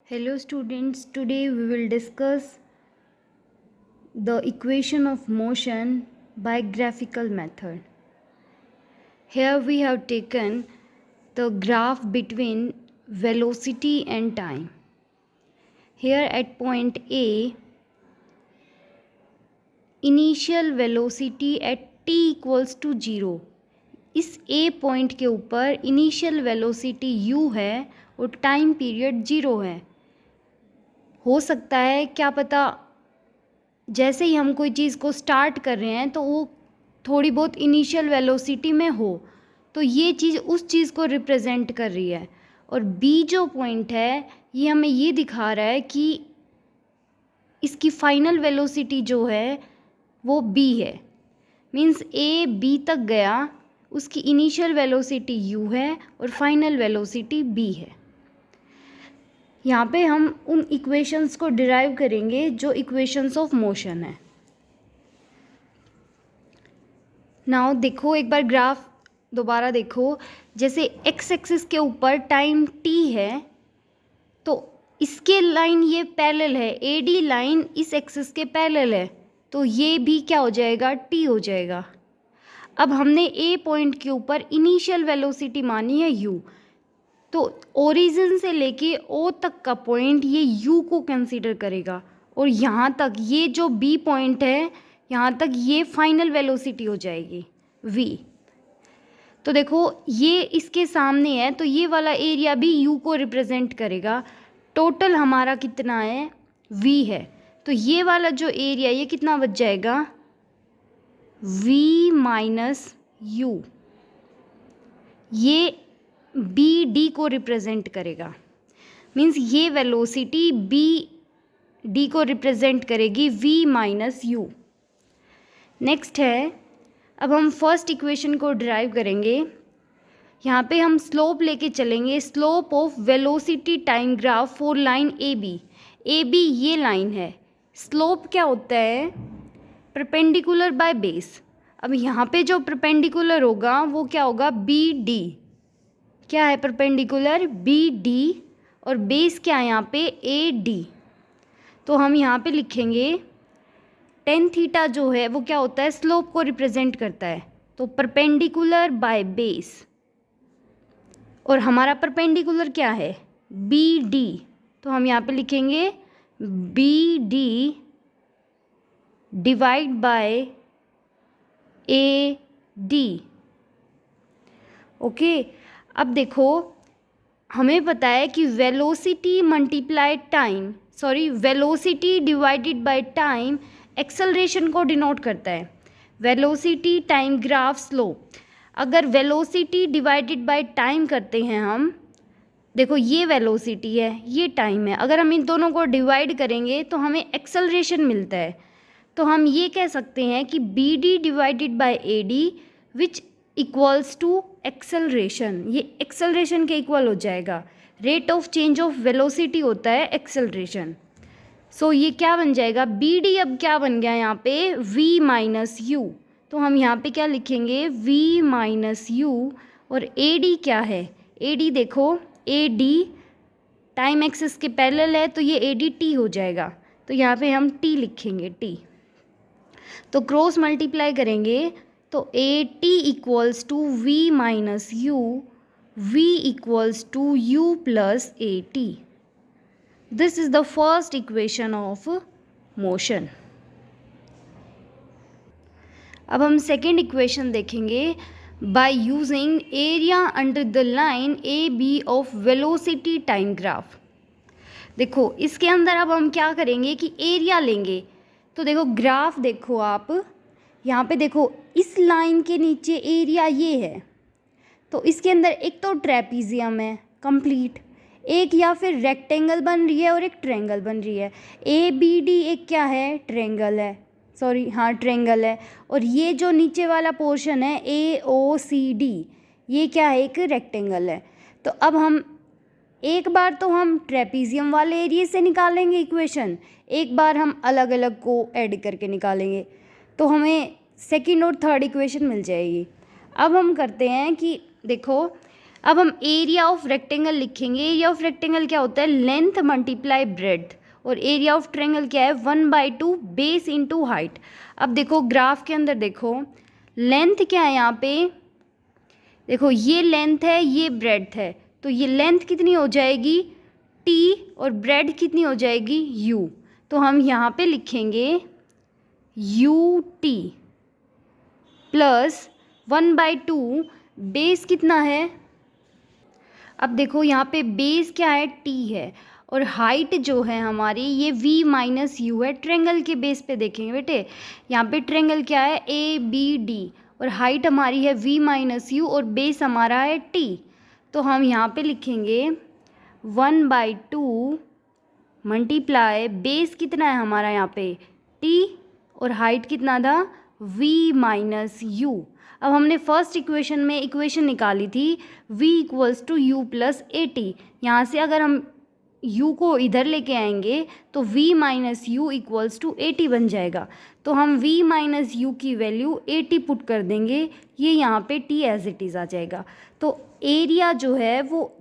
Hello students, today we will discuss the equation of motion by graphical method. Here we have taken the graph between velocity and time. Here at point A, initial velocity at t equals to 0. इस A point के ऊपर initial velocity u है और time period 0 है. हो सकता है क्या पता जैसे ही हम कोई चीज़ को स्टार्ट कर रहे हैं तो वो थोड़ी बहुत इनिशियल वेलोसिटी में हो, तो ये चीज़ उस चीज़ को रिप्रेजेंट कर रही है. और बी जो पॉइंट है ये हमें ये दिखा रहा है कि इसकी फाइनल वेलोसिटी जो है वो बी है. मीन्स ए बी तक गया, उसकी इनिशियल वेलोसिटी यू है और फाइनल वेलोसिटी बी है. यहाँ पे हम उन इक्वेशंस को डिराइव करेंगे जो इक्वेशंस ऑफ मोशन है. नाउ देखो, एक बार ग्राफ दोबारा देखो. जैसे एक्स एक्सिस के ऊपर टाइम टी है तो इसके लाइन ये पैरेलल है, ए डी लाइन इस एक्सिस के पैरेलल है, तो ये भी क्या हो जाएगा, टी हो जाएगा. अब हमने ए पॉइंट के ऊपर इनिशियल वेलोसिटी मानी है यू, तो ओरिजिन से लेके ओ तक का पॉइंट ये यू को कंसीडर करेगा और यहाँ तक ये जो बी पॉइंट है यहाँ तक ये फाइनल वेलोसिटी हो जाएगी वी. तो देखो ये इसके सामने है तो ये वाला एरिया भी यू को रिप्रेजेंट करेगा. टोटल हमारा कितना है, वी है, तो ये वाला जो एरिया ये कितना बच जाएगा, वी माइनस यू. ये बी डी को रिप्रेजेंट करेगा. मीन्स ये वेलोसिटी बी डी को रिप्रेजेंट करेगी वी माइनस यू. नेक्स्ट है, अब हम फर्स्ट इक्वेशन को डिराइव करेंगे. यहाँ पे हम स्लोप लेके चलेंगे, slope of velocity time graph for line A B. A B ये लाइन है. स्लोप क्या होता है, परपेंडिकुलर बाय बेस. अब यहाँ पे जो परपेंडिकुलर होगा वो क्या होगा, बी डी. क्या है परपेंडिकुलर, बी डी, और बेस क्या है यहाँ पे, ए डी. तो हम यहाँ पे लिखेंगे टेन थीटा जो है वो क्या होता है, स्लोप को रिप्रेजेंट करता है. तो परपेंडिकुलर बाय बेस, और हमारा परपेंडिकुलर क्या है, बी डी. तो हम यहाँ पे लिखेंगे B D divide by A D. Okay. अब देखो हमें पता है कि velocity multiply time, velocity divided by time acceleration को डिनोट करता है. वेलोसिटी टाइम ग्राफ स्लोप, अगर वेलोसिटी डिवाइडेड बाय टाइम करते हैं हम, देखो ये वेलोसिटी है ये टाइम है, अगर हम इन दोनों को डिवाइड करेंगे तो हमें एक्सेलरेशन मिलता है. तो हम ये कह सकते हैं कि B D divided by A D which equals to acceleration. ये एक्सेलरेशन के इक्वल हो जाएगा. Rate of change of velocity होता है एक्सेलरेशन. सो ये क्या बन जाएगा, बी डी अब क्या बन गया यहाँ पे, वी माइनस यू. तो हम यहाँ पे क्या लिखेंगे, वी माइनस यू. और ए डी क्या है, ए डी देखो, ए डी टाइम एक्सिस के पैरेलल है तो ये ए डी टी हो जाएगा. तो यहाँ पे हम टी लिखेंगे, टी. तो क्रॉस मल्टीप्लाई करेंगे तो A T equals to V minus U, V equals to U plus A T. This is the first equation of motion. अब हम सेकेंड इक्वेशन देखेंगे. By using area under the line A B of velocity time graph. देखो इसके अंदर अब हम क्या करेंगे कि एरिया लेंगे. तो देखो ग्राफ देखो आप, यहाँ पे देखो इस लाइन के नीचे एरिया ये है, तो इसके अंदर एक तो ट्रेपीजियम है कंप्लीट, एक या फिर रेक्टेंगल बन रही है और एक ट्रायंगल बन रही है. ए बी डी एक क्या है, ट्रायंगल है, ट्रायंगल है. और ये जो नीचे वाला पोर्शन है ए ओ सी डी, ये क्या है, एक रेक्टेंगल है. तो अब हम एक बार तो हम ट्रेपीजियम वाले एरिया से निकालेंगे इक्वेशन, एक बार हम अलग अलग को ऐड करके निकालेंगे, तो हमें सेकंड और थर्ड इक्वेशन मिल जाएगी. अब हम करते हैं कि देखो अब हम एरिया ऑफ रेक्टेंगल लिखेंगे। एरिया ऑफ रेक्टेंगल क्या होता है? लेंथ मल्टीप्लाई ब्रेड्थ, और एरिया ऑफ ट्रायंगल क्या है? 1/2 बेस इंटू हाइट। अब देखो ग्राफ के अंदर देखो, लेंथ क्या है यहाँ पे? देखो ये लेंथ है, ये ब्रेड्थ है, तो ये लेंथ कितनी हो जाएगी? t, और ब्रेड कितनी हो जाएगी? u। तो हम यहाँ पे लिखेंगे ut प्लस 1/2 बेस कितना है? अब देखो यहाँ पे बेस क्या है? t है, और हाइट जो है हमारी ये v माइनस यू है। ट्रायंगल के बेस पे देखेंगे बेटे, यहाँ पे ट्रायंगल क्या है? ए बी डी, और हाइट हमारी है v माइनस यू, और बेस हमारा है t। तो हम यहाँ पे लिखेंगे 1/2 मल्टीप्लाई बेस कितना है हमारा यहाँ पे? t, और हाइट कितना था? v minus U. अब हमने फर्स्ट इक्वेशन में इक्वेशन निकाली थी v equals to U plus A T. यहाँ से अगर हम u को इधर लेके आएंगे तो v minus U equals to A T बन जाएगा। तो हम v माइनस यू की वैल्यू ए टी पुट कर देंगे, ये यहाँ पे t एज इट इज़ आ जाएगा। तो एरिया जो है वो,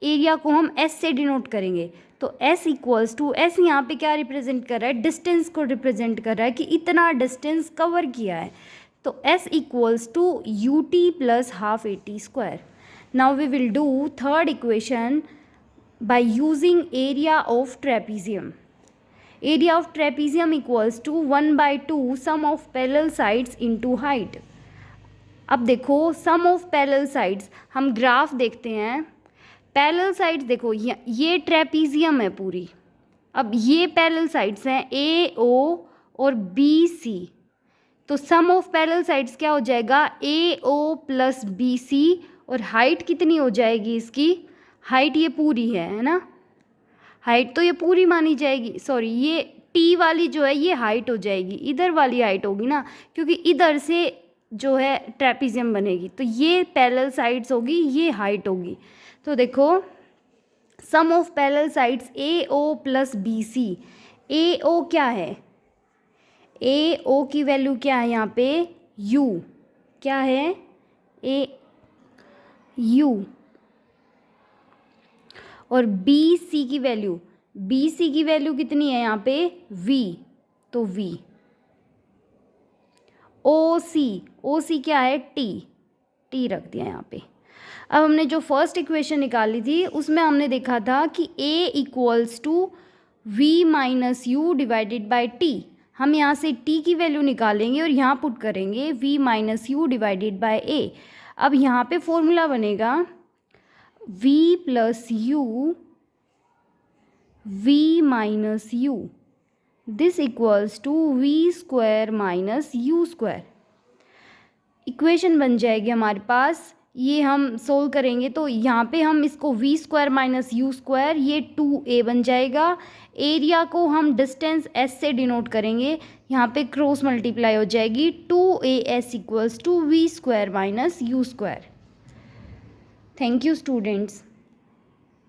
एरिया को हम s से डिनोट करेंगे। तो s इक्वल्स टू, s यहाँ पे क्या रिप्रेजेंट कर रहा है? डिस्टेंस को रिप्रेजेंट कर रहा है कि इतना डिस्टेंस कवर किया है। तो s equals to U T plus half A T square. Now we will do third equation by using area of trapezium. Area of trapezium equals to 1/2 sum of parallel sides into height. अब देखो sum of parallel sides, हम graph देखते हैं। Parallel sides देखो, ये trapezium है पूरी। अब ये पैरेलल साइड्स हैं ए ओ और बी सी। तो सम ऑफ पैरेलल साइड्स क्या हो जाएगा? ए ओ प्लस बी सी, और हाइट कितनी हो जाएगी इसकी? हाइट ये पूरी है ना, हाइट तो ये पूरी मानी जाएगी। सॉरी, ये टी वाली जो है ये हाइट हो जाएगी, इधर वाली हाइट होगी ना, क्योंकि इधर से जो है ट्रेपीजियम बनेगी। तो ये पैरेलल साइड्स होगी, ये हाइट होगी। तो देखो sum of parallel sides A O plus B C. A O क्या है? ए ओ की वैल्यू क्या है यहाँ पे? यू। क्या है? ए यू। और बी सी की वैल्यू, बी सी की वैल्यू कितनी है यहाँ पे? v। तो v। ओ सी, ओ सी क्या है? t, t रख दिया यहाँ पे। अब हमने जो फर्स्ट इक्वेशन निकाली थी उसमें हमने देखा था कि a equals to v minus U divided by t। हम यहाँ से t की वैल्यू निकालेंगे और यहाँ पुट करेंगे v minus U divided by a। अब यहाँ पे फॉर्मूला बनेगा v plus U v minus U, this equals to v square minus U square. Equation बन जाएगी हमारे पास, ये हम सोल्व करेंगे तो यहाँ पे हम इसको v square minus U square, ये 2a बन जाएगा। एरिया को हम डिस्टेंस s से डिनोट करेंगे, यहाँ पे क्रॉस मल्टीप्लाई हो जाएगी, 2as equals to v square minus U square. Thank you students.